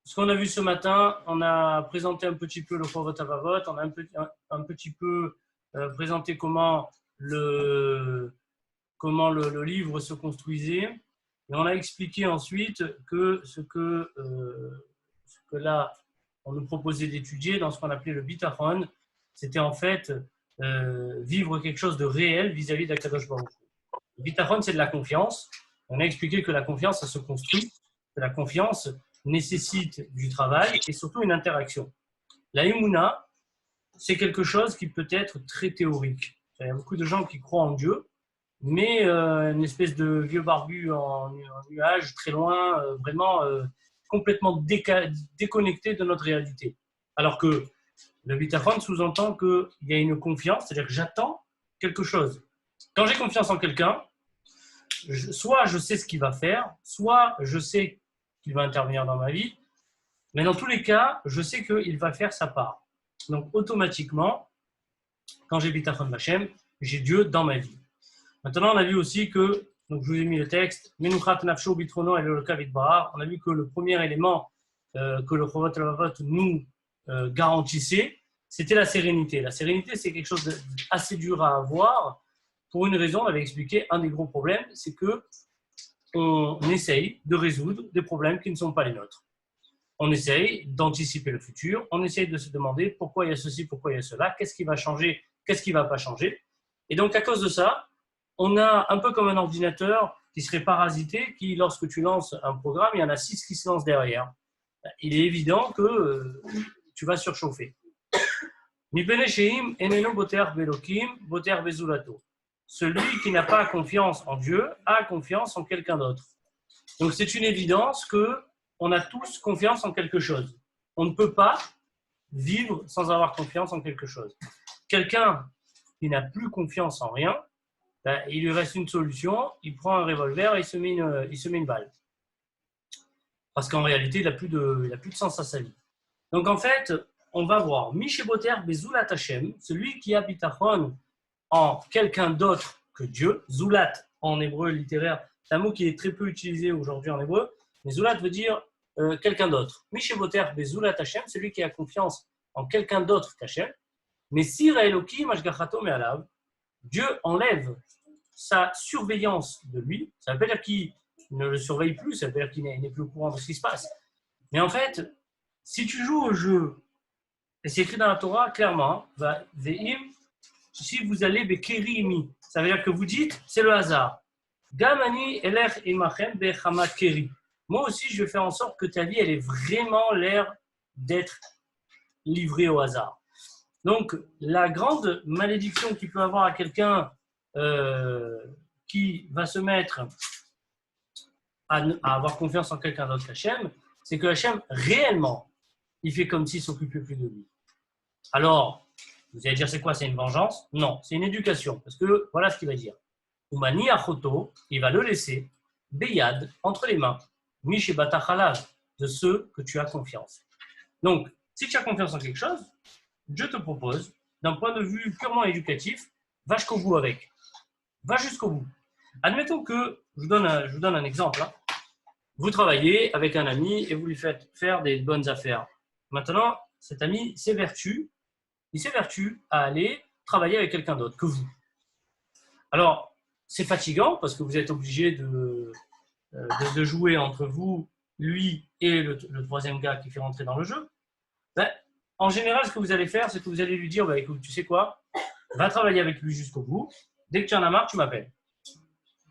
Ce qu'on a vu ce matin, on a présenté un petit peu le Chovot HaLevavot, on a un petit peu présenté comment le livre se construisait. Et on a expliqué ensuite que ce que là, on nous proposait d'étudier dans ce qu'on appelait le Bitachon, c'était en fait vivre quelque chose de réel vis-à-vis d'Akadosh Baruch Hu. Le Bitachon, c'est de la confiance. On a expliqué que la confiance, ça se construit, que la confiance nécessite du travail et surtout une interaction. La Emouna, c'est quelque chose qui peut être très théorique. Il y a beaucoup de gens qui croient en Dieu, mais une espèce de vieux barbu en nuage, très loin, vraiment complètement déconnecté de notre réalité. Alors que le bitachon sous-entend qu'il y a une confiance, c'est-à-dire que j'attends quelque chose. Quand j'ai confiance en quelqu'un, soit je sais ce qu'il va faire, soit je sais qu'il va intervenir dans ma vie, mais dans tous les cas, je sais qu'il va faire sa part. Donc automatiquement, quand j'ai bitachon Hashem, j'ai Dieu dans ma vie. Maintenant, on a vu aussi que, donc je vous ai mis le texte, Menuchat Nafsho Bitrono et le Kavit Bahar. On a vu que le premier élément que le Chovot HaLevavot nous garantissait, c'était la sérénité. La sérénité, c'est quelque chose d'assez dur à avoir. Pour une raison, on avait expliqué, un des gros problèmes, c'est que on essaye de résoudre des problèmes qui ne sont pas les nôtres. On essaye d'anticiper le futur, on essaye de se demander pourquoi il y a ceci, pourquoi il y a cela, qu'est-ce qui va changer, qu'est-ce qui ne va pas changer. Et donc, à cause de ça, on a un peu comme un ordinateur qui serait parasité, qui, lorsque tu lances un programme, il y en a 6 qui se lancent derrière. Il est évident que tu vas surchauffer. Celui qui n'a pas confiance en Dieu a confiance en quelqu'un d'autre. Donc, c'est une évidence qu'on a tous confiance en quelque chose. On ne peut pas vivre sans avoir confiance en quelque chose. Quelqu'un qui n'a plus confiance en rien, il lui reste une solution, il prend un revolver et il se met une balle. Parce qu'en réalité, il n'a plus de sens à sa vie. Donc en fait, on va voir Misheboter Bezulat Hashem, celui qui a bitachon en quelqu'un d'autre que Dieu. Zulat en hébreu littéraire, c'est un mot qui est très peu utilisé aujourd'hui en hébreu, mais Zulat veut dire quelqu'un d'autre. Misheboter Bezulat Hashem, celui qui a confiance en quelqu'un d'autre qu'Hashem. Mais si Elokim Ashgachato Me'alav, Dieu enlève sa surveillance de lui. Ça ne veut pas dire qu'il ne le surveille plus, ça veut dire qu'il n'est plus au courant de ce qui se passe. Mais en fait, si tu joues au jeu, et c'est écrit dans la Torah clairement, si vous allez bekerimi, ça veut dire que vous dites, c'est le hasard. Gamani elech imachem bechama keri. Moi aussi, je vais faire en sorte que ta vie, elle ait vraiment l'air d'être livrée au hasard. Donc, la grande malédiction qu'il peut avoir à quelqu'un qui va se mettre à avoir confiance en quelqu'un d'autre qu'Hachem, c'est que Hachem, réellement, il fait comme s'il ne s'occupait plus de lui. Alors, vous allez dire, c'est quoi? C'est une vengeance? Non, c'est une éducation. Parce que voilà ce qu'il va dire. Umani achoto, il va le laisser, beyad, entre les mains, mishebatachalav, de ceux que tu as confiance. Donc, si tu as confiance en quelque chose, je te propose, d'un point de vue purement éducatif, va jusqu'au bout avec. Va jusqu'au bout. Admettons que, je vous donne un exemple. Hein. Vous travaillez avec un ami et vous lui faites faire des bonnes affaires. Maintenant, cet ami il s'évertue à aller travailler avec quelqu'un d'autre que vous. Alors, c'est fatigant parce que vous êtes obligé de jouer entre vous, lui et le troisième gars qui fait rentrer dans le jeu. Ben, en général, ce que vous allez faire, c'est que vous allez lui dire, bah, écoute, tu sais quoi, va travailler avec lui jusqu'au bout. Dès que tu en as marre, tu m'appelles.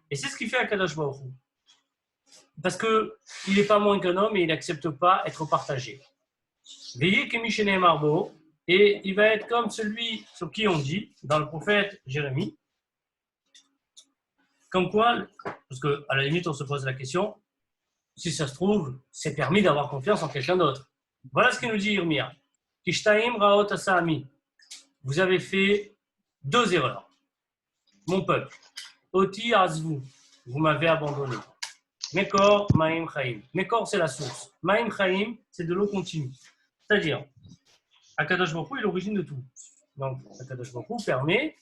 Et c'est ce qu'il fait à Kadosh Baruch Hu. Parce qu'il n'est pas moins qu'un homme et il n'accepte pas être partagé. Veillez Kemishene Marbo, et il va être comme celui sur qui on dit, dans le prophète Jérémie, comme quoi, parce qu'à la limite, on se pose la question, si ça se trouve, c'est permis d'avoir confiance en quelqu'un d'autre. Voilà ce qu'il nous dit Yirmiyah. Kishtaim Raot Asami. Vous avez fait 2 erreurs. Mon peuple. Oti Azvu. Vous m'avez abandonné. Mekor Maim Chaim. Mekor, c'est la source. Maim Chaim, c'est de l'eau continue. C'est-à-dire, Akadosh Baruch Hu est l'origine de tout. Donc, Akadosh Baruch Hu permet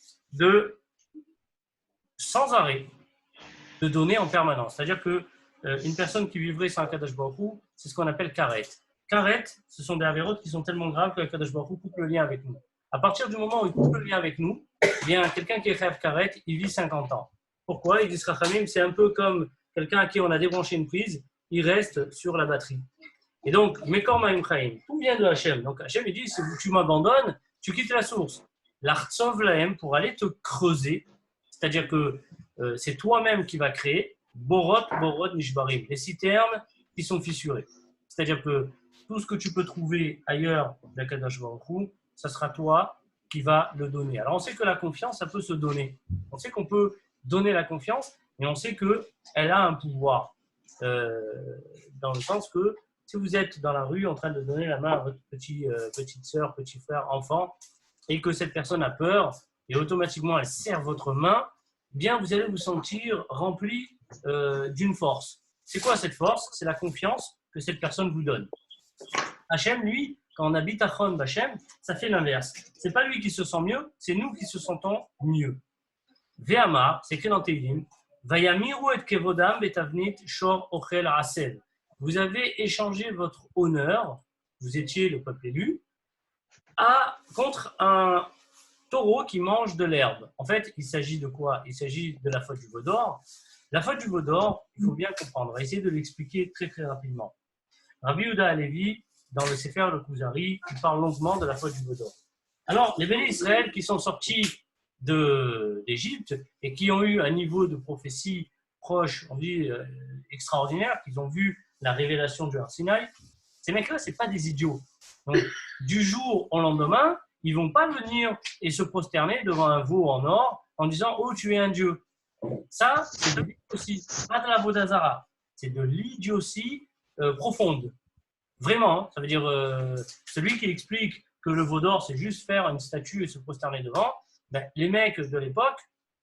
sans arrêt, de donner en permanence. C'est-à-dire qu'une personne qui vivrait sans Akadosh Baruch Hu, c'est ce qu'on appelle karet. karet, ce sont des avérotes qui sont tellement graves que Kadosh Baruch Hu coupe le lien avec nous. À partir du moment où il coupe le lien avec nous, eh bien, quelqu'un qui est chayav karet, il vit 50 ans. Pourquoi? Ils disent Rachamim, c'est un peu comme quelqu'un à qui on a débranché une prise, il reste sur la batterie. Et donc, Mekor Ma'im Chaim, tout vient de Hachem. Donc Hachem, il dit, si tu m'abandonnes, tu quittes la source. L'Artsov Lahem, pour aller te creuser, c'est-à-dire que c'est toi-même qui vas créer, Borot, Nishbarim, les citernes qui sont fissurées. C'est-à-dire que tout ce que tu peux trouver ailleurs d'Akadosh Baruch Hu, ça sera toi qui va le donner. Alors on sait que la confiance, ça peut se donner. On sait qu'on peut donner la confiance, mais on sait qu'elle a un pouvoir. Dans le sens que si vous êtes dans la rue en train de donner la main à votre petite sœur, petit frère, enfant, et que cette personne a peur, et automatiquement elle serre votre main, bien vous allez vous sentir rempli d'une force. C'est quoi cette force? C'est la confiance que cette personne vous donne. Hachem, lui, quand on habite à Chon Hachem, ça fait l'inverse. C'est pas lui qui se sent mieux, c'est nous qui se sentons mieux. Ve'amar, c'est écrit dans Teilim, Vayamiru et kevodam betavnit shor ochel asel. Vous avez échangé votre honneur, vous étiez le peuple élu, contre un taureau qui mange de l'herbe. En fait, il s'agit de quoi? Il s'agit de la faute du veau d'or. La faute du veau d'or, il faut bien comprendre. On va essayer de l'expliquer très très rapidement. Rabbi Yehuda Halevi, dans le Sefer le Kuzari, il parle longuement de la faute du veau d'or. Alors, les bénis Israël qui sont sortis d'Égypte et qui ont eu un niveau de prophétie proche, on dit extraordinaire, qu'ils ont vu la révélation du Har Sinaï, ces mecs-là, ce n'est pas des idiots. Donc, du jour au lendemain, ils ne vont pas venir et se prosterner devant un veau en or en disant « Oh, tu es un dieu ». Ça, c'est de l'idiotie, pas de la Vodazara. C'est de l'idiotie profonde. Vraiment, hein, ça veut dire celui qui explique que le veau d'or, c'est juste faire une statue et se prosterner devant, ben, les mecs de l'époque,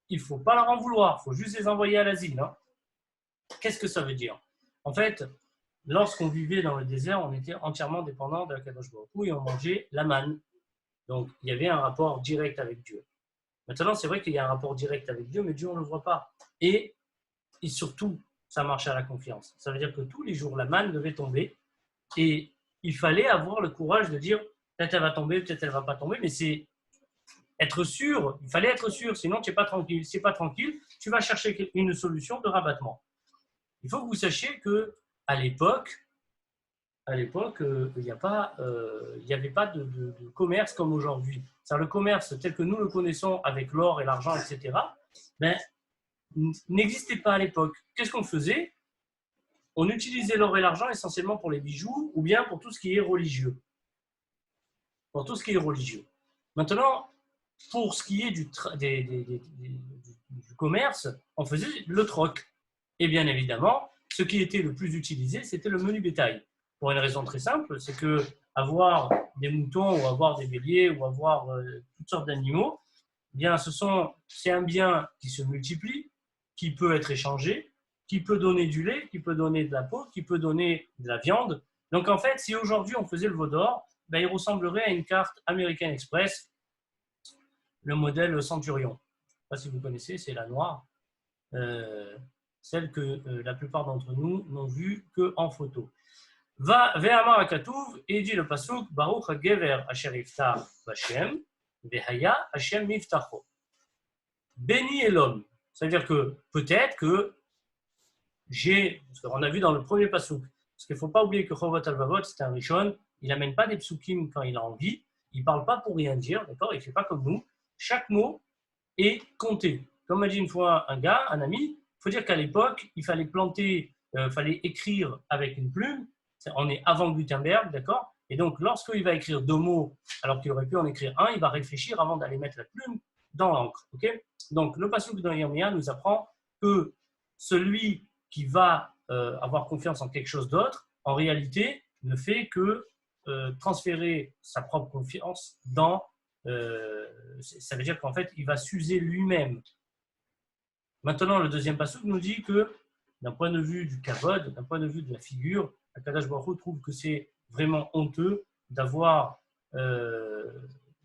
il ne faut pas leur en vouloir, il faut juste les envoyer à l'asile. Hein. Qu'est-ce que ça veut dire? En fait, lorsqu'on vivait dans le désert, on était entièrement dépendant de la Kadosh Baruch Hu et on mangeait la manne. Donc, il y avait un rapport direct avec Dieu. Maintenant, c'est vrai qu'il y a un rapport direct avec Dieu, mais Dieu, on ne le voit pas. Et surtout, ça marche à la confiance. Ça veut dire que tous les jours, la manne devait tomber et il fallait avoir le courage de dire peut-être elle va tomber, peut-être elle ne va pas tomber, mais c'est être sûr, il fallait être sûr, sinon tu n'es pas tranquille. Si tu n'es pas tranquille, tu vas chercher une solution de rabattement. Il faut que vous sachiez qu'à l'époque, il n'y avait pas de commerce comme aujourd'hui. Le commerce tel que nous le connaissons avec l'or et l'argent, etc., n'existait pas à l'époque. Qu'est-ce qu'on faisait? On utilisait l'or et l'argent essentiellement pour les bijoux ou bien pour tout ce qui est religieux. Pour tout ce qui est religieux. Maintenant, pour ce qui est du commerce, on faisait le troc. Et bien évidemment, ce qui était le plus utilisé, c'était le menu bétail. Pour une raison très simple, c'est que avoir des moutons ou avoir des béliers ou avoir toutes sortes d'animaux, bien c'est un bien qui se multiplie, qui peut être échangé, qui peut donner du lait, qui peut donner de la peau, qui peut donner de la viande. Donc en fait, si aujourd'hui on faisait le veau d'or, il ressemblerait à une carte American Express, le modèle Centurion. Je ne sais pas si vous connaissez, c'est la noire, celle que la plupart d'entre nous n'ont vue qu'en photo. Ve'amar hakatuv, et dit le pasuk, Baruch hagever asher yiftach b'Hashem, ve'haya Hashem miftacho. Béni est l'homme. C'est-à-dire que peut-être que parce qu'on a vu dans le premier pasuk, parce qu'il ne faut pas oublier que Chovot Halvavot, c'est un Rishon, il n'amène pas des psukim quand il a envie, il ne parle pas pour rien dire, d'accord? Il ne fait pas comme nous. Chaque mot est compté. Comme m'a dit une fois un gars, un ami, il faut dire qu'à l'époque, il fallait fallait écrire avec une plume. On est avant Gutenberg, d'accord? Et donc, lorsqu'il va écrire 2 mots, alors qu'il aurait pu en écrire un, il va réfléchir avant d'aller mettre la plume dans l'encre. Okay? Donc, le pasuk dans Yirmiyah nous apprend que celui qui va avoir confiance en quelque chose d'autre, en réalité, ne fait que transférer sa propre confiance dans... ça veut dire qu'en fait, il va s'user lui-même. Maintenant, le deuxième pasuk nous dit que, d'un point de vue du kavod, d'un point de vue de la figure, Akadosh Baruch Hu trouve que c'est vraiment honteux d'avoir, de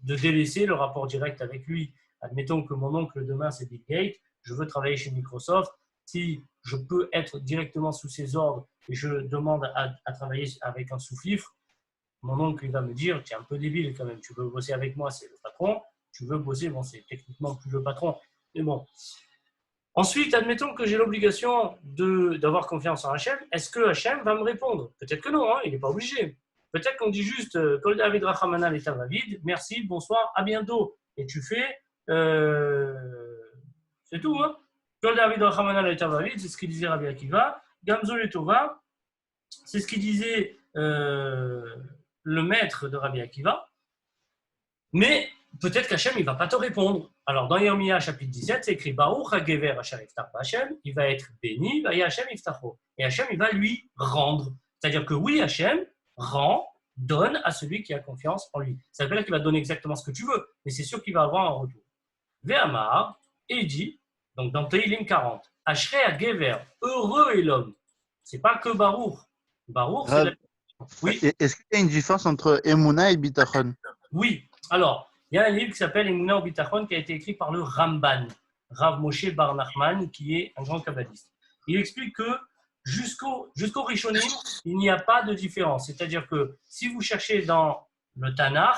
délaisser le rapport direct avec lui. Admettons que mon oncle demain c'est Bill Gates, je veux travailler chez Microsoft, si je peux être directement sous ses ordres et je demande à travailler avec un sous-fifre, mon oncle il va me dire, tu es un peu débile quand même, tu veux bosser avec moi, c'est le patron, tu veux bosser, bon, c'est techniquement plus le patron, mais bon. Ensuite, admettons que j'ai l'obligation d'avoir confiance en Hachem. Est-ce que Hachem va me répondre? Peut-être que non, hein, il n'est pas obligé. Peut-être qu'on dit juste Kol David Rachamana l'État David, merci, bonsoir, à bientôt. Et tu fais, c'est tout. Hein. Kol David Rachamana l'État David, c'est ce qu'il disait Rabbi Akiva. Gamzo le Tova, c'est ce qu'il disait le maître de Rabbi Akiva. Mais peut-être qu'Hachem, il ne va pas te répondre. Alors, dans Yirmiyah, chapitre 17, c'est écrit Baruch HaGever Asher Yiftach Hachem, il va être béni, et Hachem Yiftacho. Et Hachem, il va lui rendre. C'est-à-dire que oui, Hachem rend, donne à celui qui a confiance en lui. Ça veut pas dire qu'il va donner exactement ce que tu veux, mais c'est sûr qu'il va avoir un retour. Ve'amar, et il dit, donc dans Tehillim 40, Ashrei HaGever, heureux est l'homme. C'est pas que Baruch. Baruch, c'est la... Oui. Est-ce qu'il y a une différence entre Emouna et Bitachon? Oui. Alors, il y a un livre qui s'appelle Emouna ou Bitachon qui a été écrit par le Ramban, Rav Moshe Bar Nachman, qui est un grand kabbaliste. Il explique que jusqu'au Rishonim, il n'y a pas de différence. C'est-à-dire que si vous cherchez dans le Tanakh,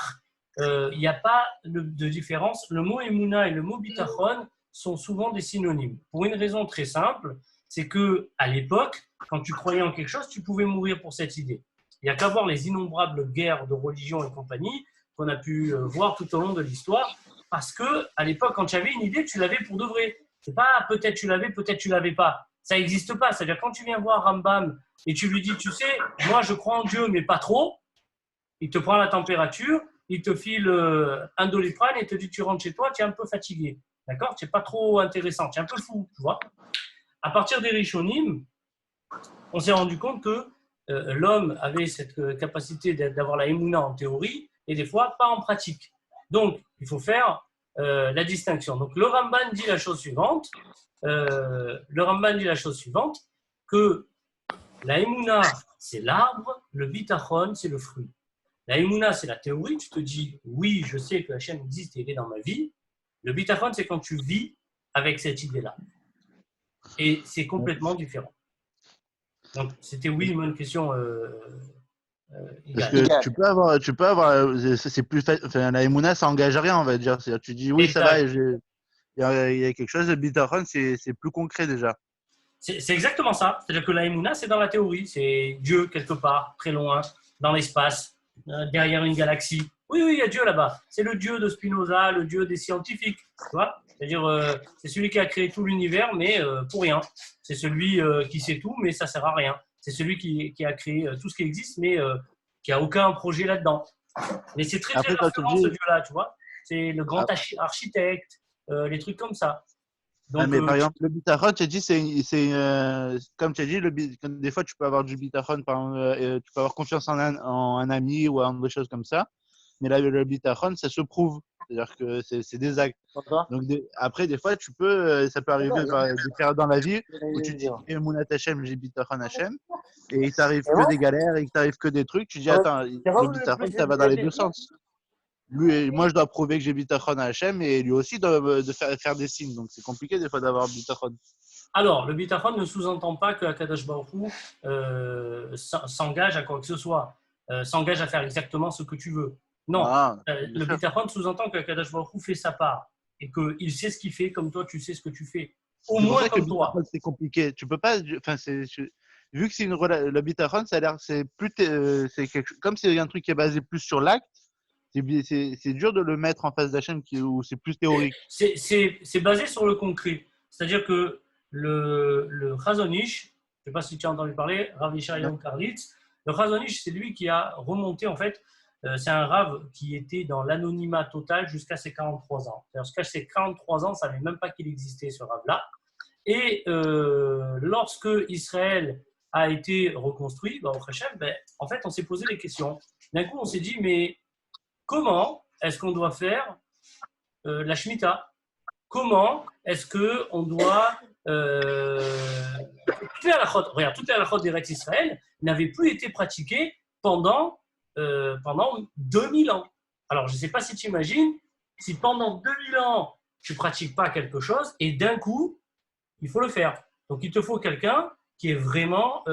il n'y a pas de différence. Le mot Emouna et le mot Bitachon sont souvent des synonymes. Pour une raison très simple, c'est qu'à l'époque, quand tu croyais en quelque chose, tu pouvais mourir pour cette idée. Il n'y a qu'à voir les innombrables guerres de religion et compagnie qu'on a pu voir tout au long de l'histoire, parce qu'à l'époque, quand tu avais une idée, tu l'avais pour de vrai. C'est pas peut-être tu l'avais, peut-être tu l'avais pas. Ça n'existe pas. C'est-à-dire quand tu viens voir Rambam et tu lui dis, tu sais, moi je crois en Dieu, mais pas trop, il te prend la température, il te file un Doliprane et te dit, tu rentres chez toi, tu es un peu fatigué. D'accord? Tu n'es pas trop intéressant, tu es un peu fou, tu vois. À partir des Rishonim, on s'est rendu compte que l'homme avait cette capacité d'avoir la émouna en théorie et des fois pas en pratique. Donc, il faut faire la distinction. Donc, le Ramban dit la chose suivante, que la émouna, c'est l'arbre, le bitachon, c'est le fruit. La émouna, c'est la théorie, tu te dis, oui, je sais que Hachem existe et il est dans ma vie. Le bitachon, c'est quand tu vis avec cette idée-là. Et c'est complètement différent. Donc, c'était oui, une question parce que tu peux avoir, c'est plus enfin, la Emouna, ça engage à rien, on va dire. C'est-à-dire, tu dis oui, exact. Ça va, il y a quelque chose. Le Bitachon, c'est plus concret déjà. C'est exactement ça. C'est-à-dire que la Emouna, c'est dans la théorie. C'est Dieu quelque part, très loin, dans l'espace, derrière une galaxie. Oui, il y a Dieu là-bas. C'est le Dieu de Spinoza, le Dieu des scientifiques. Tu vois? C'est-à-dire, c'est celui qui a créé tout l'univers, mais pour rien. C'est celui qui sait tout, mais ça ne sert à rien. C'est celui qui a créé tout ce qui existe, mais qui n'a aucun projet là-dedans. Mais c'est très rassurant, ce Dieu-là, tu vois. C'est le grand architecte, les trucs comme ça. Donc, mais par exemple, le bitachon, tu as dit, comme tu as dit, des fois, tu peux avoir du bitachon, tu peux avoir confiance en un ami ou en des choses comme ça. Mais là, le bitachon, ça se prouve. C'est-à-dire que c'est des actes. Donc, après, des fois, ça peut arriver des périodes dans la vie où tu dis Mounat Hachem, j'ai bitachon Hachem, et il t'arrive que des galères, et il t'arrive que des trucs. Tu dis, attends, le bitachon, ça va dans les deux sens. Lui, moi, je dois prouver que j'ai bitachon à Hachem et lui aussi doit faire des signes. Donc, c'est compliqué des fois d'avoir bitachon. Alors, le bitachon ne sous-entend pas que Akadosh Baruch Hu s'engage à quoi que ce soit, s'engage à faire exactement ce que tu veux. Non, le bitachon sous-entend que Akadosh Baruch Hu fait sa part et qu'il sait ce qu'il fait comme toi, tu sais ce que tu fais. Au moins comme toi. C'est compliqué. Tu peux pas. Enfin, vu que c'est le bitachon, ça a l'air, c'est plus, comme c'est un truc qui est basé plus sur l'acte. C'est dur de le mettre en face d'Hachem où c'est plus théorique. C'est basé sur le concret. C'est-à-dire que le Chazon Ish, je ne sais pas si tu as entendu parler, Rav Yishayahu Karlitz, le Chazon Ish, c'est lui qui a remonté, en fait, c'est un Rav qui était dans l'anonymat total jusqu'à ses 43 ans. Jusqu'à ses 43 ans, on ne savait même pas qu'il existait, ce Rav-là. Et lorsque Israël a été reconstruit, en fait, on s'est posé des questions. D'un coup, on s'est dit, mais comment est-ce qu'on doit faire la Shemitah? Comment est-ce qu'on doit… toutes les halachot d'Eretz Israël n'avaient plus été pratiquées pendant 2000 ans. Alors, je ne sais pas si tu imagines, si pendant 2000 ans, tu ne pratiques pas quelque chose et d'un coup, il faut le faire. Donc, il te faut quelqu'un qui est vraiment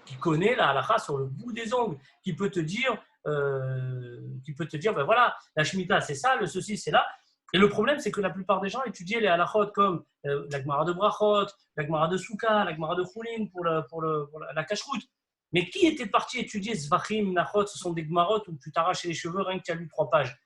qui connaît la halakha sur le bout des ongles, qui peut te dire, ben voilà, la Shemitah c'est ça, le ceci c'est là. Et le problème, c'est que la plupart des gens étudiaient les halakhot comme la Gemara de Brachot, la Gemara de Souka, la Gemara de Choulin pour la cacheroute. Mais qui était parti étudier Zvachim, Nachot, ce sont des Gemarot où tu t'arraches les cheveux rien que tu as lu 3 pages.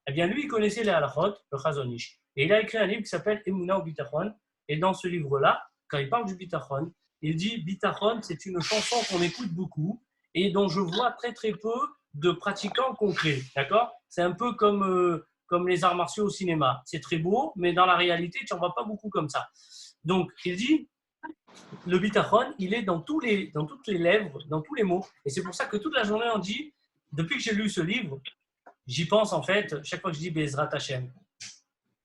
Eh bien, lui, il connaissait les halakhot, le Chazon Ish. Et il a écrit un livre qui s'appelle Emouna ou Bitachon. Et dans ce livre-là, quand il parle du Bitachon, il dit Bitachon, c'est une chanson qu'on écoute beaucoup et dont je vois très très peu de pratiquants concrets. D'accord ? C'est un peu comme les arts martiaux au cinéma. C'est très beau, mais dans la réalité, tu n'en vois pas beaucoup comme ça. Donc, il dit, le bitachon, il est dans toutes les lèvres, dans tous les mots. Et c'est pour ça que toute la journée, on dit, depuis que j'ai lu ce livre, j'y pense en fait, chaque fois que je dis Be'ezrat Hashem.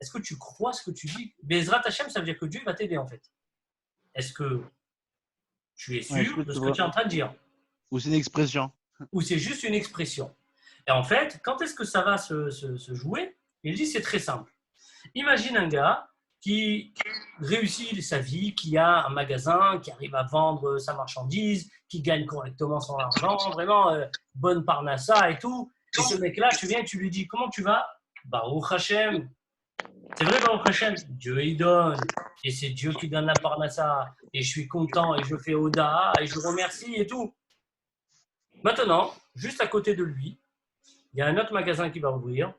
Est-ce que tu crois ce que tu dis ? Be'ezrat Hashem, ça veut dire que Dieu va t'aider en fait. Est-ce que tu es sûr de ce que tu es en train de dire ? Ou c'est une expression ? Ou c'est juste une expression ? Et en fait, quand est-ce que ça va se jouer ? Il dit, c'est très simple. Imagine un gars qui réussit sa vie, qui a un magasin, qui arrive à vendre sa marchandise, qui gagne correctement son argent, vraiment bonne parnassa et tout. Et ce mec-là, tu viens et tu lui dis, comment tu vas ? Baruch Hashem. C'est vrai, Baruch Hashem, Dieu il donne. Et c'est Dieu qui donne la parnassa. Et je suis content et je fais Oda et je remercie et tout. Maintenant, juste à côté de lui, il y a un autre magasin qui va ouvrir,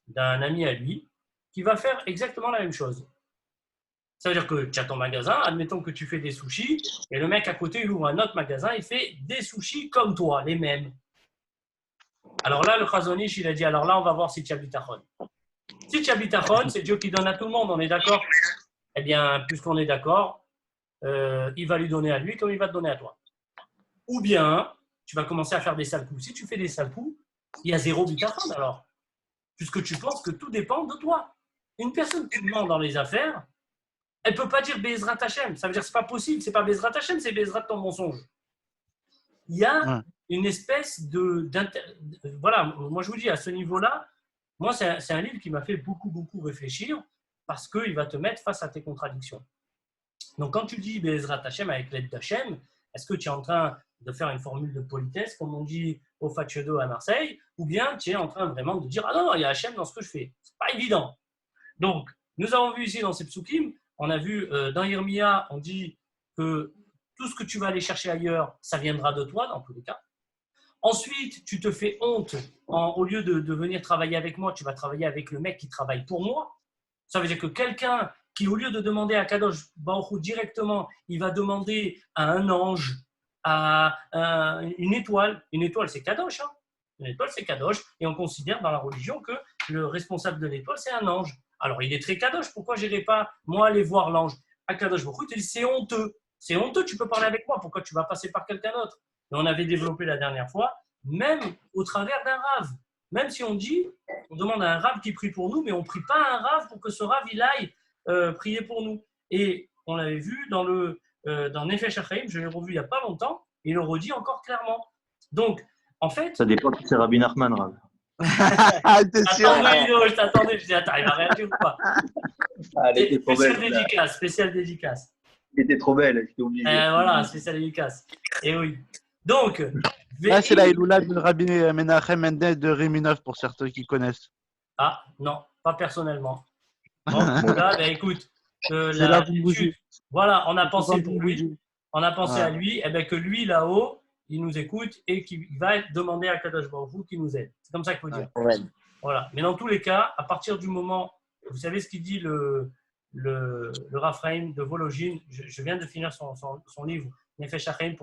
d'un ami à lui, qui va faire exactement la même chose. Ça veut dire que tu as ton magasin, admettons que tu fais des sushis, et le mec à côté, il ouvre un autre magasin, il fait des sushis comme toi, les mêmes. Alors là, le Chazon Ish, il a dit, alors là, on va voir si tu as bitachon. Si tu as bitachon, c'est Dieu qui donne à tout le monde, on est d'accord ? Eh bien, puisqu'on est d'accord, il va lui donner à lui comme il va te donner à toi. Ou bien, tu vas commencer à faire des sales coups. Si tu fais des sales coups, il y a 0 bitachon alors. Puisque tu penses que tout dépend de toi. Une personne qui ment dans les affaires, elle ne peut pas dire Be'ezrat Hashem. Ça veut dire que ce n'est pas possible. Ce n'est pas Be'ezrat Hashem, c'est Be'ezrat ton mensonge. Il y a une espèce voilà, moi je vous dis, à ce niveau-là, moi c'est un livre qui m'a fait beaucoup, beaucoup réfléchir parce qu'il va te mettre face à tes contradictions. Donc quand tu dis Be'ezrat Hashem avec l'aide d'Hashem, est-ce que tu es en train de faire une formule de politesse, comme on dit au Fatchedo à Marseille, ou bien tu es en train vraiment de dire « Ah non, il y a Hachem dans ce que je fais ». Ce n'est pas évident. Donc, nous avons vu ici dans ces psukim, on a vu dans Yirmiya, on dit que tout ce que tu vas aller chercher ailleurs, ça viendra de toi dans tous les cas. Ensuite, tu te fais honte, au lieu de venir travailler avec moi, tu vas travailler avec le mec qui travaille pour moi. Ça veut dire que quelqu'un qui, au lieu de demander à Kadosh Baruch Hu directement, il va demander à un ange, à une étoile. Une étoile, c'est Kadosh. Hein. Une étoile, c'est Kadosh. Et on considère dans la religion que le responsable de l'étoile, c'est un ange. Alors, il est très Kadosh. Pourquoi je n'irai pas, moi, aller voir l'ange ? À Kadosh Baruch Hu, il te dit, c'est honteux. C'est honteux, tu peux parler avec moi. Pourquoi tu vas passer par quelqu'un d'autre ? Et on avait développé la dernière fois, même au travers d'un rave. Même si on dit, on demande à un rave qui prie pour nous, mais on ne prie pas un rave pour que ce rave, il aille prier pour nous. Et on l'avait vu dans Nefesh HaChaim, je l'ai revu il n'y a pas longtemps, et il le redit encore clairement. Donc, en fait… Ça dépend si c'est Rabbi Nachman, Rav. Je t'attendais, je dis, attends, il va réagir ou pas ? Spécial dédicace. Elle était trop belle, j'étais obligé. Voilà, spécial dédicace. Et oui. Donc… Là, c'est la Iloula de Rabbi Menachem Mendel de Réminov, pour certains qui connaissent. Ah, non, pas personnellement. Bon, là, écoute, voilà, on a pensé pour lui, on a pensé à lui, et bien que lui, là-haut, il nous écoute et qu'il va demander à Kadosh Baruch Hu qu'il nous aide. C'est comme ça qu'il faut dire. Ouais. Voilà. Mais dans tous les cas, à partir du moment, vous savez ce qu'il dit le Raphaïm de Vologine, je viens de finir son livre, Nefesh HaChaim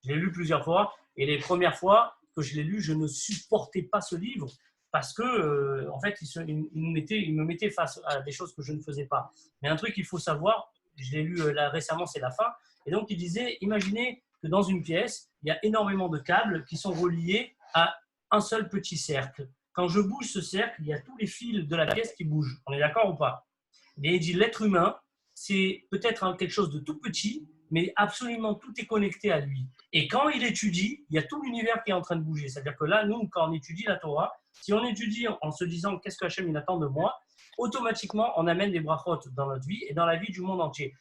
je l'ai lu plusieurs fois, et les premières fois que je l'ai lu, je ne supportais pas ce livre parce que, en fait, il me mettait face à des choses que je ne faisais pas. Mais un truc qu'il faut savoir, je l'ai lu là récemment, c'est la fin, et donc il disait, imaginez que dans une pièce, il y a énormément de câbles qui sont reliés à un seul petit cercle. Quand je bouge ce cercle, il y a tous les fils de la pièce qui bougent. On est d'accord ou pas ? Et il dit, l'être humain, c'est peut-être quelque chose de tout petit, mais absolument tout est connecté à lui. Et quand il étudie, il y a tout l'univers qui est en train de bouger. C'est-à-dire que là, nous, quand on étudie la Torah, si on étudie en se disant « qu'est-ce que Hachem il attend de moi ?», automatiquement, on amène des brachot dans notre vie et dans la vie du monde entier.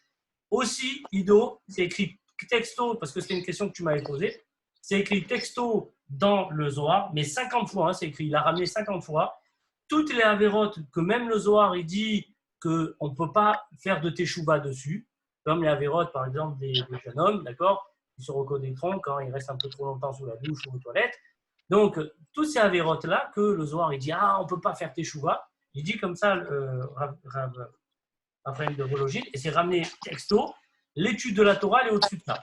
Aussi, Ido, c'est écrit texto, parce que c'était une question que tu m'avais posée, c'est écrit texto dans le Zohar, mais 50 fois, hein, c'est écrit, il a ramené 50 fois. Toutes les avérotes que même le Zohar, il dit qu'on ne peut pas faire de teshuva dessus, comme les avérotes, par exemple, des jeunes hommes, d'accord, qui se reconnaîtront quand ils restent un peu trop longtemps sous la douche ou aux toilettes. Donc, tous ces avérotes-là, que le Zohar, il dit, on ne peut pas faire teshuva, il dit comme ça, Raphaël de Vologine, et c'est ramené texto, l'étude de la Torah, elle est au-dessus de ça.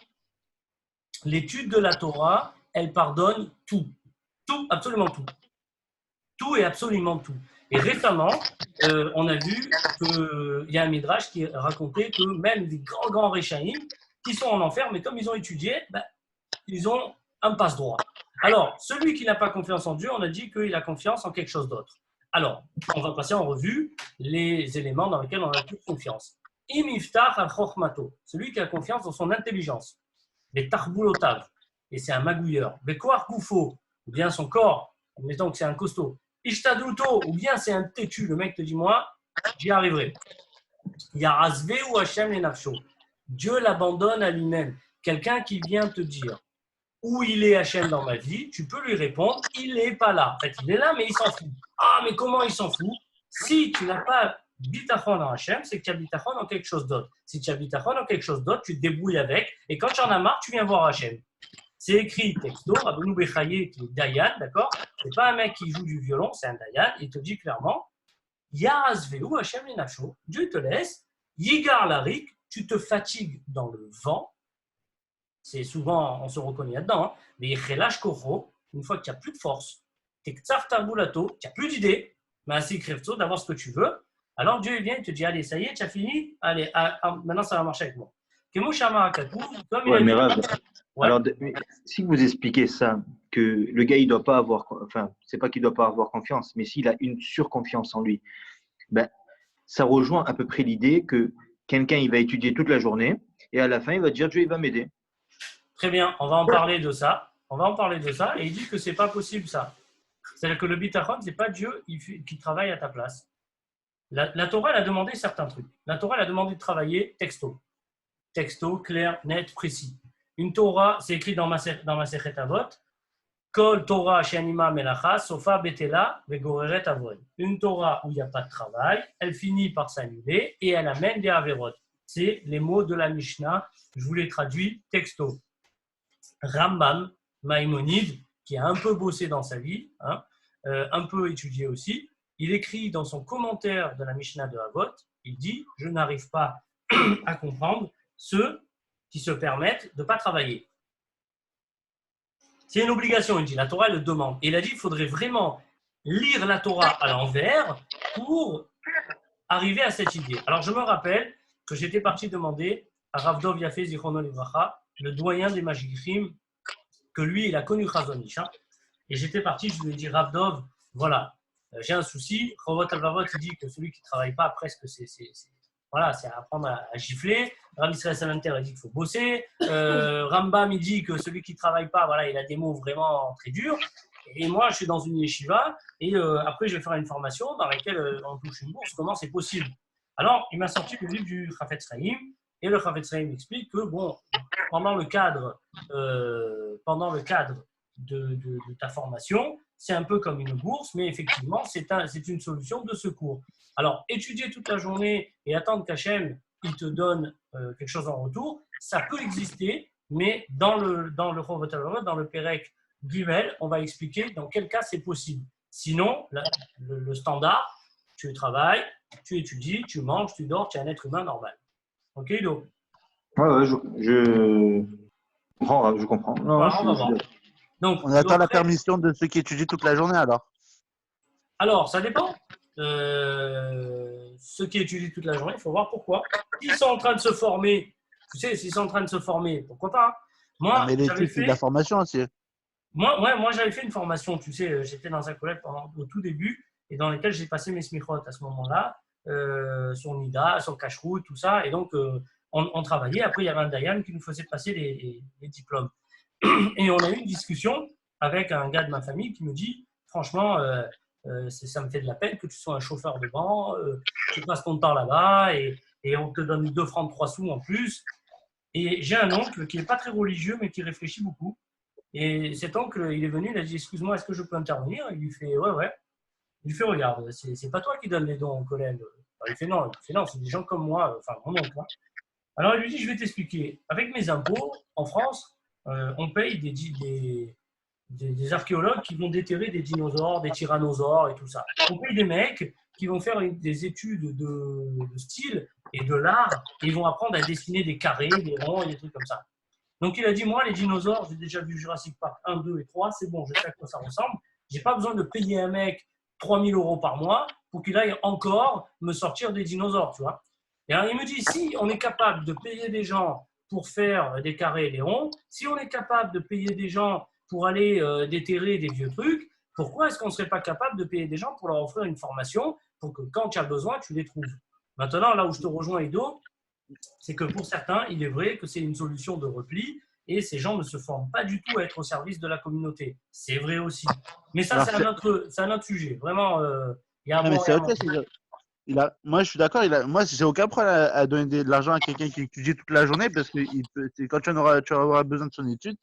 L'étude de la Torah, elle pardonne tout. Tout, absolument tout. Tout et absolument tout. Et récemment, on a vu qu'il y a un midrash qui racontait que même des grands réchaïm qui sont en enfer, mais comme ils ont étudié, ils ont un passe-droit. Alors, celui qui n'a pas confiance en Dieu, on a dit qu'il a confiance en quelque chose d'autre. Alors, on va passer en revue les éléments dans lesquels on a plus confiance. Imiftach al-chokhmato, celui qui a confiance dans son intelligence. Les tarbulotav, et c'est un magouilleur. Bekoar goufo, ou bien son corps, admettons que c'est un costaud. Ishtadluto, ou bien c'est un têtu. Le mec te dit, moi, j'y arriverai. Yarazve ou Hashem le nafsho. Dieu l'abandonne à lui-même. Quelqu'un qui vient te dire où il est Hashem dans ma vie, tu peux lui répondre, il n'est pas là. En fait, il est là, mais il s'en fout. Ah, mais comment il s'en fout? Si tu n'as pas bitachon dans Hashem, c'est que tu as bitachon dans quelque chose d'autre. Si tu as bitachon dans quelque chose d'autre, tu te débrouilles avec, et quand tu en as marre, tu viens voir Hashem. C'est écrit texto, Rabbeinu Bechaye, qui est Dayan, d'accord? C'est pas un mec qui joue du violon, c'est un Dayan, il te dit clairement, Yarazveu Hashem Lenafsho, Dieu te laisse, Yigar Larik, tu te fatigues dans le vent, c'est souvent, on se reconnaît là-dedans, hein, mais Yechelash Koro, une fois qu'il n'y a plus de force, t'es Tsar Tarbulato, tu n'as plus d'idée, mais assez crève d'avoir ce que tu veux, alors Dieu il vient, il te dit, allez, ça y est, tu as fini, allez, maintenant ça va marcher avec moi. Kemo Shama Katou, comme Ouais, il mais a dit. Rav, Ouais. alors, si vous expliquez ça, que le gars, il doit pas avoir, enfin, c'est pas qu'il doit pas avoir confiance, mais s'il a une surconfiance en lui, ben, ça rejoint à peu près l'idée que quelqu'un, il va étudier toute la journée et à la fin, il va dire Dieu, il va m'aider. Très bien, on va en parler de ça. On va en parler de ça. Et il dit que c'est pas possible ça. C'est-à-dire que le bitachon, c'est pas Dieu qui travaille à ta place. La Torah, elle a demandé certains trucs. La Torah, elle a demandé de travailler texto. Texto, clair, net, précis. Une Torah, c'est écrit dans ma Sechet Avot, Kol Torah Shanima Melacha, Sofa Betela, Vegoreret Avod. Une Torah où il n'y a pas de travail, elle finit par s'annuler et elle amène des Averot. C'est les mots de la Mishnah. Je vous les traduis texto. Rambam, Maïmonide, qui a un peu bossé dans sa vie, hein, un peu étudié aussi, il écrit dans son commentaire de la Mishnah de Avot, il dit « Je n'arrive pas à comprendre ceux qui se permettent de ne pas travailler. » C'est une obligation, il dit. La Torah, elle le demande. Et il a dit qu'il faudrait vraiment lire la Torah à l'envers pour arriver à cette idée. Alors, je me rappelle que j'étais parti demander à Rav Dov Yafé Zichrono Livracha, le doyen des Magichrim, que lui, il a connu Chazon Ish. Et j'étais parti, je lui ai dit, Rav Dov, voilà, j'ai un souci. Chovot Alvavot, il dit que celui qui ne travaille pas, presque, voilà, c'est apprendre à gifler. Rav Israël Salanter, il dit qu'il faut bosser. Rambam, il dit que celui qui ne travaille pas, voilà, il a des mots vraiment très durs. Et moi, je suis dans une yeshiva et après, je vais faire une formation dans laquelle on touche une bourse. Comment c'est possible? Alors, il m'a sorti le livre du Chafetz Chaim et le Chafetz Chaim explique que, bon, pendant le cadre de ta formation, c'est un peu comme une bourse, mais effectivement, c'est une solution de secours. Alors, étudier toute la journée et attendre qu'Hachem il te donne quelque chose en retour, ça peut exister, mais dans le Chovot HaLevavot, dans le Perek Gimel, on va expliquer dans quel cas c'est possible. Sinon, le standard, tu travailles, tu étudies, tu manges, tu dors, tu es un être humain normal. Ok, Ido? Ouais, je comprends, je comprends. Non, voilà, on va voir. Donc, on attend la permission de ceux qui étudient toute la journée alors. Alors, ça dépend. Ceux qui étudient toute la journée, il faut voir pourquoi. S'ils sont en train de se former, tu sais, s'ils sont en train de se former, pourquoi pas? Moi, non, mais l'étude, c'est de la formation aussi. Moi, j'avais fait une formation, tu sais, j'étais dans un collège au tout début et dans lequel j'ai passé mes smichot à ce moment-là, sur Nida, sur Kashrut, tout ça. Et donc, on travaillait. Après, il y avait un Dayan qui nous faisait passer les diplômes. Et on a eu une discussion avec un gars de ma famille qui me dit, franchement, ça me fait de la peine que tu sois un chauffeur de banc, tu passes ton temps là-bas et on te donne 2 francs 3 sous en plus. Et j'ai un oncle qui n'est pas très religieux, mais qui réfléchit beaucoup. Et cet oncle, il est venu, il a dit, excuse-moi, est-ce que je peux intervenir? Il lui fait, ouais, ouais. Il lui fait, regarde, c'est pas toi qui donnes les dons au collègue. Alors, il fait, non, c'est des gens comme moi, enfin, mon oncle. Hein. Alors, il lui dit, je vais t'expliquer. Avec mes impôts, en France, on paye des archéologues qui vont déterrer des dinosaures, des tyrannosaures et tout ça. On paye des mecs qui vont faire des études de style et de l'art, et ils vont apprendre à dessiner des carrés, des ronds et des trucs comme ça. Donc il a dit, moi, les dinosaures, j'ai déjà vu Jurassic Park 1, 2 et 3, c'est bon, je sais à quoi ça ressemble. Je n'ai pas besoin de payer un mec 3 000 € par mois pour qu'il aille encore me sortir des dinosaures, tu vois. Et alors il me dit, si on est capable de payer des gens pour faire des carrés et des ronds, si on est capable de payer des gens pour aller déterrer des vieux trucs, pourquoi est-ce qu'on ne serait pas capable de payer des gens pour leur offrir une formation pour que quand tu as besoin, tu les trouves? Maintenant, là où je te rejoins, Ido, c'est que pour certains, il est vrai que c'est une solution de repli et ces gens ne se forment pas du tout à être au service de la communauté. C'est vrai aussi. Mais ça, c'est un autre sujet. Vraiment, il y a un Non, mais bon c'est et ok. Moi, je suis d'accord. Moi, j'ai aucun problème à donner de l'argent à quelqu'un qui étudie toute la journée parce que quand tu auras besoin de son étude,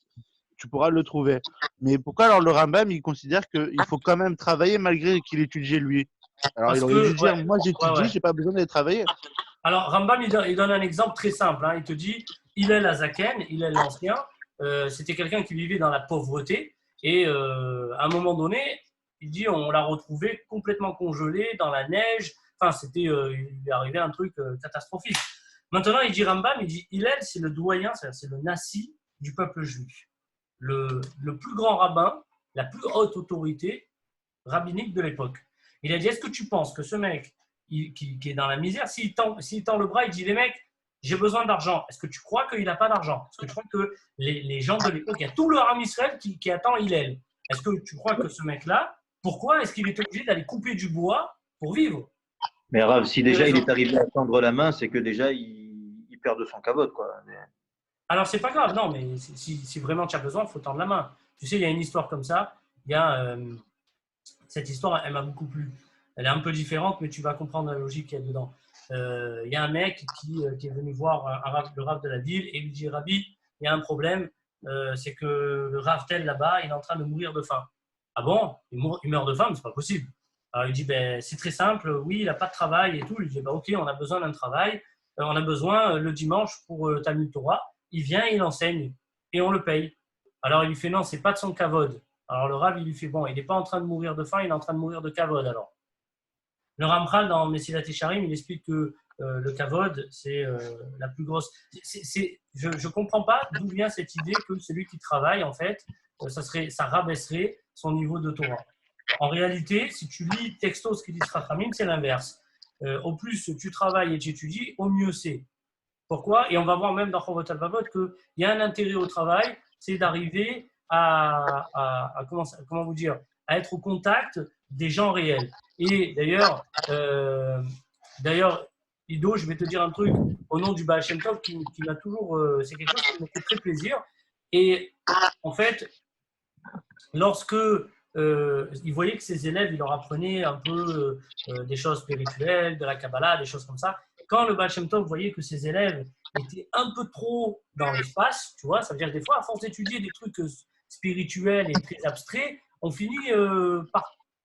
tu pourras le trouver. Mais pourquoi alors le Rambam, il considère qu'il faut quand même travailler malgré qu'il étudie lui? Alors, il parce aurait dû que, dire, ouais, moi, j'étudie, j'ai pas besoin d'aller travailler. Alors, Rambam, il donne un exemple très simple. Hein. Il te dit, Hillel Azaken, Hillel l'Ancien, c'était quelqu'un qui vivait dans la pauvreté. Et à un moment donné, il dit, on l'a retrouvé complètement congelé dans la neige. Enfin, il lui est arrivé un truc catastrophique. Maintenant, il dit Rambam, il dit, Hillel, c'est le doyen, c'est le nassi du peuple juif. Le plus grand rabbin, la plus haute autorité rabbinique de l'époque. Il a dit, est-ce que tu penses que ce mec qui est dans la misère, s'il tend le bras, il dit, les mecs, j'ai besoin d'argent. Est-ce que tu crois qu'il n'a pas d'argent? Est-ce que tu crois que les gens de l'époque, il y a tout le Ham Israël qui attend Hillel? Est-ce que tu crois que ce mec-là, pourquoi est-ce qu'il est obligé d'aller couper du bois pour vivre? Mais Rav, si déjà il est arrivé à tendre la main, c'est que déjà il perd de son cavote, quoi. Alors, c'est pas grave, non, mais si vraiment tu as besoin, il faut tendre la main. Tu sais, il y a une histoire comme ça. Il y a cette histoire, elle m'a beaucoup plu. Elle est un peu différente, mais tu vas comprendre la logique qu'il y a dedans. Il y a un mec qui est venu voir le Rav de la ville et lui dit, Rabbi, il y a un problème, c'est que le Rav tel là-bas, il est en train de mourir de faim. Ah bon? Il meurt de faim, mais c'est pas possible. Alors il dit, ben, c'est très simple, oui, il n'a pas de travail et tout. Il dit, ben, ok, on a besoin d'un travail, on a besoin le dimanche pour Talmud Torah. Il vient, il enseigne et on le paye. Alors il lui fait, non, c'est pas de son kavod. Alors le Rav, il lui fait, bon, il n'est pas en train de mourir de faim, il est en train de mourir de kavod alors. Le Ramchal, dans Messilat Yesharim, il explique que le kavod, c'est la plus grosse. Je ne comprends pas d'où vient cette idée que celui qui travaille, en fait, ça rabaisserait son niveau de Torah. En réalité, si tu lis texto ce qu'il dit Chachamim, c'est l'inverse. Au plus tu travailles et tu étudies, au mieux c'est. Pourquoi? Et on va voir même dans Chovot HaLevavot qu'il y a un intérêt au travail, c'est d'arriver comment vous dire, à être au contact des gens réels. Et d'ailleurs, Ido, je vais te dire un truc au nom du Baal Shem Tov qui m'a toujours, c'est quelque chose qui me fait très plaisir. Et en fait, lorsque il voyait que ses élèves, il leur apprenait un peu des choses spirituelles, de la Kabbalah, des choses comme ça. Quand le Baal Shem Tov voyait que ses élèves étaient un peu trop dans l'espace, tu vois, ça veut dire que des fois, à force d'étudier des trucs spirituels et très abstraits, on finit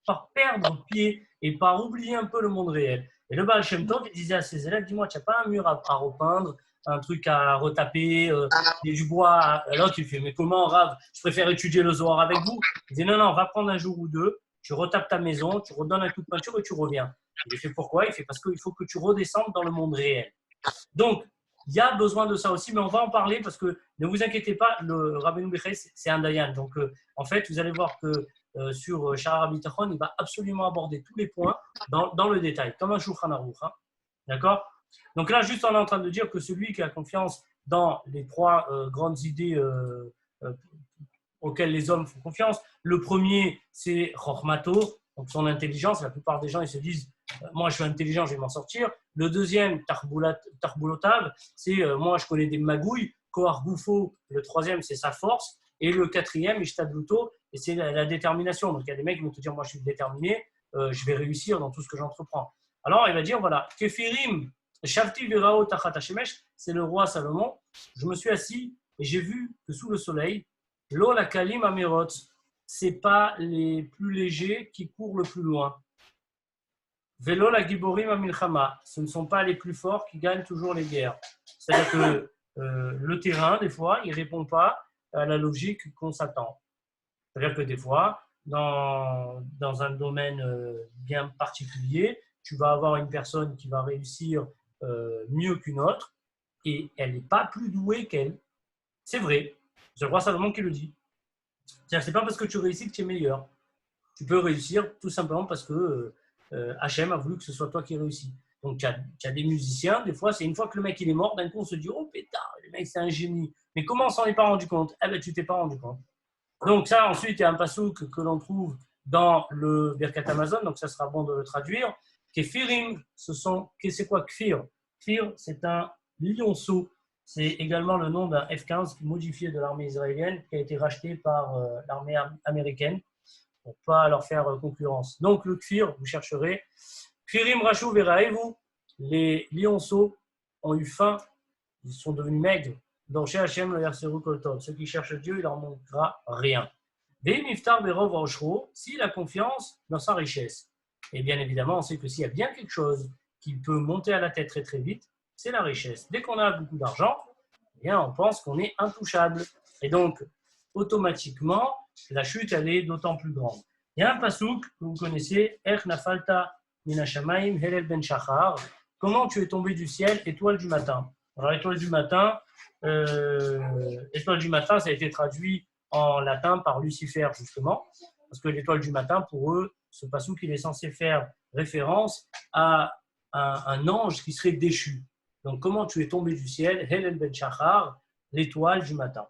par perdre pied et par oublier un peu le monde réel. Et le Baal Shem Tov, il disait à ses élèves, dis-moi, tu n'as pas un mur à repeindre, un truc à retaper, du bois. L'autre, il fait, mais comment, Rav? Je préfère étudier le Zohar avec vous. Il dit, non, va prendre un jour ou deux, tu retapes ta maison, tu redonnes un coup de peinture et tu reviens. Il lui fait, pourquoi? Il fait, parce qu'il faut que tu redescendes dans le monde réel. Donc, il y a besoin de ça aussi, mais on va en parler parce que ne vous inquiétez pas, le Rabbeinu Bechai, c'est un Dayan. Donc, en fait, vous allez voir que sur Sha'ar HaBitachon, il va absolument aborder tous les points dans le détail, comme un Shulchan Aruch. Hein. D'accord? Donc là, juste on est en train de dire que celui qui a confiance dans les trois grandes idées auxquelles les hommes font confiance, le premier, c'est Chochmato, donc son intelligence. La plupart des gens, ils se disent, moi, je suis intelligent, je vais m'en sortir. Le deuxième, Tarbulotav, c'est moi, je connais des magouilles. Kohar Goufo, le troisième, c'est sa force. Et le quatrième, Ishtadluto, et c'est la détermination. Donc, il y a des mecs qui vont te dire, moi, je suis déterminé, je vais réussir dans tout ce que j'entreprends. Alors, il va dire, voilà, Kefirim, Shavti Virao Tachat Hashemesh, c'est le roi Salomon. Je me suis assis et j'ai vu que sous le soleil, Lo la Kalim Amirot, c'est pas les plus légers qui courent le plus loin. Velo la Giborim Amilchama, ce ne sont pas les plus forts qui gagnent toujours les guerres. C'est-à-dire que le terrain, des fois, il ne répond pas à la logique qu'on s'attend. C'est-à-dire que des fois, dans un domaine bien particulier, tu vas avoir une personne qui va réussir mieux qu'une autre et elle n'est pas plus douée qu'elle. C'est vrai. C'est le roi Salomon qui le dit. C'est-à-dire que ce n'est pas parce que tu réussis que tu es meilleur. Tu peux réussir tout simplement parce que Hachem a voulu que ce soit toi qui réussis. Donc, tu as des musiciens, des fois, c'est une fois que le mec il est mort, d'un coup on se dit, oh pétard, le mec c'est un génie. Mais comment on s'en est pas rendu compte? Eh bien, tu t'es pas rendu compte. Donc, ça, ensuite, il y a un passouk que l'on trouve dans le Birkat Amazon, donc ça sera bon de le traduire. Kefirim, c'est quoi Kfir? Kfir, c'est un lionceau. C'est également le nom d'un F-15 modifié de l'armée israélienne qui a été racheté par l'armée américaine pour ne pas leur faire concurrence. Donc, le Kfir, vous chercherez. Kfirim Rachou Veraevu, les lionceaux ont eu faim, ils sont devenus maigres. Donc, chez Hachem, le Yarseru Koltov, ceux qui cherchent Dieu, il leur manquera rien. Veim Iftar Berov Roshro, s'il a confiance dans sa richesse. Et bien évidemment, on sait que s'il y a bien quelque chose qui peut monter à la tête très très vite, c'est la richesse. Dès qu'on a beaucoup d'argent, eh bien, on pense qu'on est intouchable. Et donc, automatiquement, la chute, elle est d'autant plus grande. Il y a un pasouk que vous connaissez, Er Nafalta Minashamaim Helel Ben Shachar. Comment tu es tombé du ciel, étoile du matin? Alors, étoile du matin, ça a été traduit en latin par Lucifer, justement, parce que l'étoile du matin, pour eux, ce pasouk, il est censé faire référence à un ange qui serait déchu. Donc, comment tu es tombé du ciel, Helel Ben Shachar, l'étoile du matin.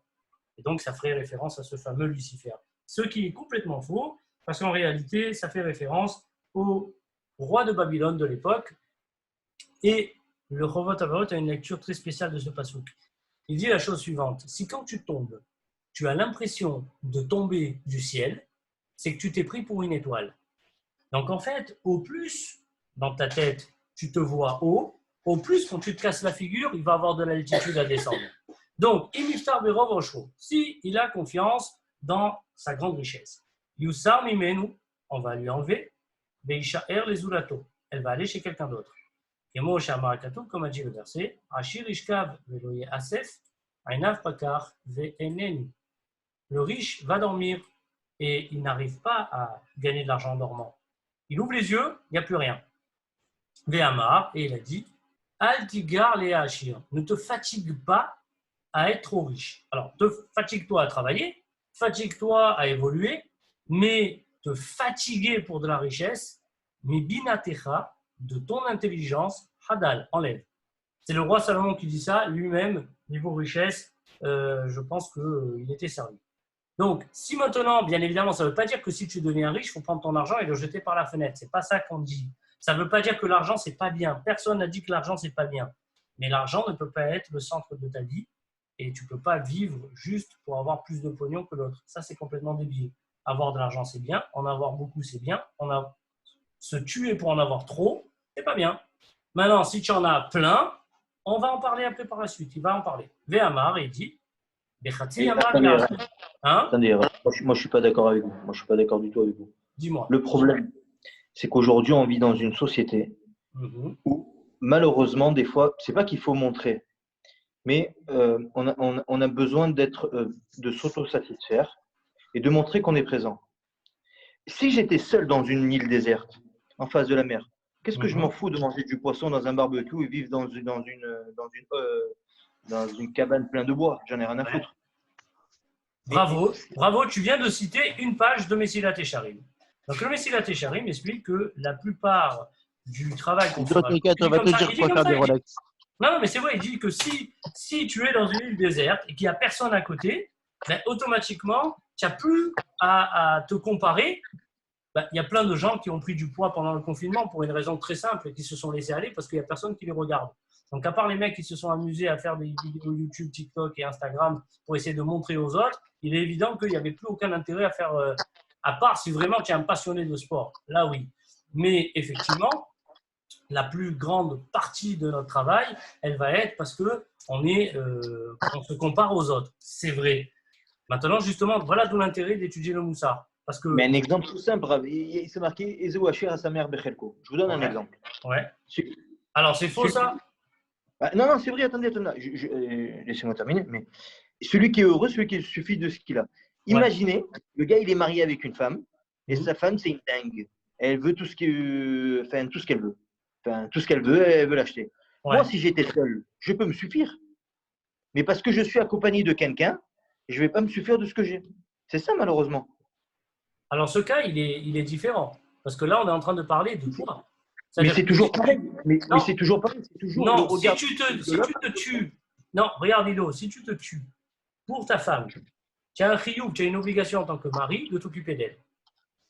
Et donc, ça ferait référence à ce fameux Lucifer. Ce qui est complètement faux, parce qu'en réalité, ça fait référence au roi de Babylone de l'époque. Et le Chovot HaLevavot a une lecture très spéciale de ce passouk. Il dit la chose suivante. Si quand tu tombes, tu as l'impression de tomber du ciel, c'est que tu t'es pris pour une étoile. Donc, en fait, au plus, dans ta tête, tu te vois haut, au plus, quand tu te casses la figure, il va avoir de l'altitude à descendre. Donc, Imiftar Berov Roshro, si il a confiance dans sa grande richesse, Yusar Mimenu, on va lui enlever, Beishaer les Zulato, elle va aller chez quelqu'un d'autre. Kemo Shamarakatou, comme a dit le verset, Ashir Ishkav Veloye Asef, Ainav Pakar Ve'enenu. Le riche va dormir et il n'arrive pas à gagner de l'argent en dormant. Il ouvre les yeux, il n'y a plus rien. Ve'amar, et il a dit, Altigar le Ashir, ne te fatigue pas à être trop riche. Alors, fatigue-toi à travailler, fatigue-toi à évoluer, mais te fatiguer pour de la richesse, mais binatecha, de ton intelligence, hadal, enlève. C'est le roi Salomon qui dit ça, lui-même, niveau richesse, je pense qu'il était servi. Donc, si maintenant, bien évidemment, ça ne veut pas dire que si tu deviens riche, il faut prendre ton argent et le jeter par la fenêtre. Ce n'est pas ça qu'on dit. Ça ne veut pas dire que l'argent, ce n'est pas bien. Personne n'a dit que l'argent, ce n'est pas bien. Mais l'argent ne peut pas être le centre de ta vie et tu ne peux pas vivre juste pour avoir plus de pognon que l'autre. Ça, c'est complètement débile. Avoir de l'argent, c'est bien. En avoir beaucoup, c'est bien. Se tuer pour en avoir trop, c'est pas bien. Maintenant, si tu en as plein, on va en parler après par la suite. Il va en parler. Véhamar, il dit Attendez, moi je ne suis pas d'accord avec vous. Moi, je ne suis pas d'accord du tout avec vous. Dis-moi. Le problème, c'est qu'aujourd'hui, on vit dans une société où, malheureusement, des fois, c'est pas qu'il faut montrer, mais on a besoin de s'autosatisfaire et de montrer qu'on est présent. Si j'étais seul dans une île déserte, en face de la mer, qu'est-ce que je m'en fous de manger du poisson dans un barbecue et vivre dans une cabane pleine de bois? J'en ai rien à foutre. Bravo, tu viens de citer une page de Messilat Yesharim. Donc le Messilat Yesharim explique que la plupart du travail qu'on fait. On va te dire quoi faire des Rolex. Non, mais c'est vrai, il dit que si tu es dans une île déserte et qu'il n'y a personne à côté, ben, automatiquement, tu n'as plus à te comparer. Ben, il y a plein de gens qui ont pris du poids pendant le confinement pour une raison très simple et qui se sont laissés aller parce qu'il n'y a personne qui les regarde. Donc, à part les mecs qui se sont amusés à faire des vidéos YouTube, TikTok et Instagram pour essayer de montrer aux autres, il est évident qu'il n'y avait plus aucun intérêt à faire, à part si vraiment tu es un passionné de sport. Là, oui. Mais effectivement, la plus grande partie de notre travail, elle va être parce qu'on on se compare aux autres. C'est vrai. Maintenant, justement, voilà d'où l'intérêt d'étudier le moussard. Parce que, Mais un exemple tout simple, Rav, il s'est marqué Ezeu Hachir à sa mère Bechelko. Je vous donne un ouais, exemple. ouais. Celui- Alors, c'est faux ça? Ah, non, non, c'est vrai, attendez. Laissez-moi terminer. Mais celui qui est heureux, celui qui suffit de ce qu'il a. Ouais. Imaginez, le gars, il est marié avec une femme, et Mhm. sa femme, c'est une dingue. Elle veut tout ce tout ce qu'elle veut. Enfin, tout ce qu'elle veut, elle veut l'acheter. Ouais. Moi, si j'étais seul, je peux me suffire. Mais parce que je suis accompagné de quelqu'un, je ne vais pas me suffire de ce que j'ai. C'est ça, malheureusement. Alors, ce cas, il est différent. Parce que là, on est en train de parler de toi. Mais C'est-à-dire c'est que toujours pareil. Mais non, c'est toujours pareil. C'est toujours le non, si regard. tu te tues, non, regarde, Ido, si tu te tues pour ta femme, tu as un chiyuv, tu as une obligation en tant que mari de t'occuper d'elle.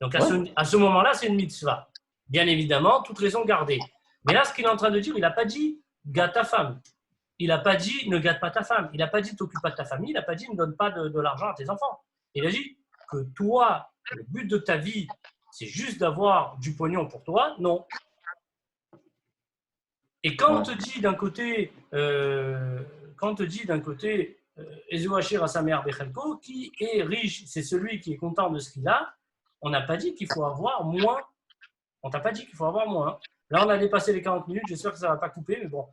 Donc, à ce moment-là, c'est une mitzvah. Bien évidemment, toute raison gardée. Mais là, ce qu'il est en train de dire, il n'a pas dit gâte ta femme. Il n'a pas dit ne gâte pas ta femme. Il n'a pas dit t'occupe pas de ta famille. Il n'a pas dit ne donne pas de l'argent à tes enfants. Il a dit que toi, le but de ta vie, c'est juste d'avoir du pognon pour toi. Non. Et quand on te dit d'un côté, Ezeu Hachir à sa mère Bechelko, qui est riche, c'est celui qui est content de ce qu'il a, on n'a pas dit qu'il faut avoir moins. On t'a pas dit qu'il faut avoir moins. Là, on a dépassé les 40 minutes. J'espère que ça ne va pas couper, mais bon.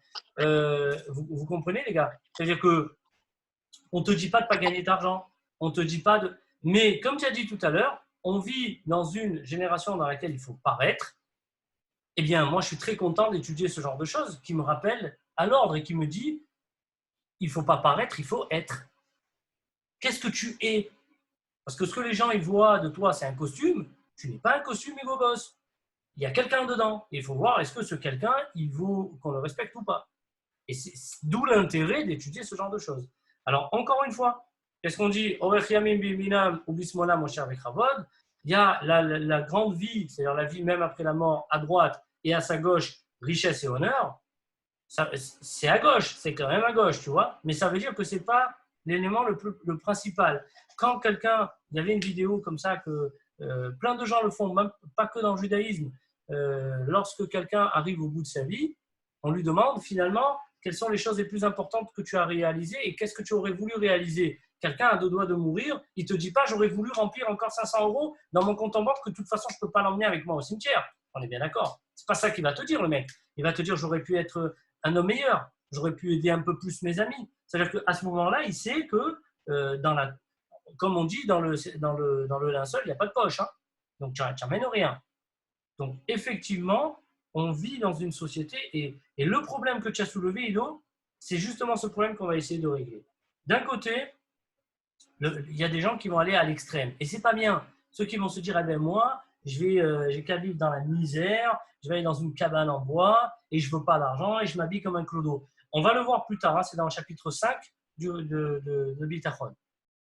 Vous comprenez, les gars? C'est-à-dire que on ne te dit pas de ne pas gagner d'argent. On te dit pas de. Mais comme tu as dit tout à l'heure, on vit dans une génération dans laquelle il faut paraître. Eh bien, moi, je suis très content d'étudier ce genre de choses qui me rappellent à l'ordre et qui me dit il ne faut pas paraître, il faut être. Qu'est-ce que tu es? Parce que ce que les gens ils voient de toi, c'est un costume. Tu n'es pas un costume, Hugo Boss. Il y a quelqu'un dedans. Et il faut voir est-ce que ce quelqu'un, il vaut qu'on le respecte ou pas. Et c'est d'où l'intérêt d'étudier ce genre de choses. Alors, encore une fois, qu'est-ce qu'on dit? Il y a la grande vie, c'est-à-dire la vie même après la mort, à droite et à sa gauche, richesse et honneur. C'est à gauche, c'est quand même à gauche, tu vois. Mais ça veut dire que ce n'est pas l'élément le principal. Quand quelqu'un, il y avait une vidéo comme ça que plein de gens le font, même pas que dans le judaïsme, lorsque quelqu'un arrive au bout de sa vie, on lui demande finalement quelles sont les choses les plus importantes que tu as réalisées et qu'est-ce que tu aurais voulu réaliser. Quelqu'un a 2 doigts de mourir, il ne te dit pas j'aurais voulu remplir encore 500 € dans mon compte en banque que de toute façon je ne peux pas l'emmener avec moi au cimetière. On est bien d'accord. C'est pas ça qu'il va te dire, le mec. Il va te dire j'aurais pu être un homme meilleur, j'aurais pu aider un peu plus mes amis. C'est-à-dire qu'à ce moment-là, il sait que comme on dit, dans le linceul, il n'y a pas de poche. Hein. Donc tu n'amènes rien. Donc effectivement, on vit dans une société et le problème que tu as soulevé, Ido, c'est justement ce problème qu'on va essayer de régler. D'un côté, il y a des gens qui vont aller à l'extrême et c'est pas bien. Ceux qui vont se dire, eh ben moi, j'ai qu'à vivre dans la misère, je vais aller dans une cabane en bois et je veux pas d'argent et je m'habille comme un clodo. On va le voir plus tard, hein, c'est dans le chapitre 5 de Bitachon.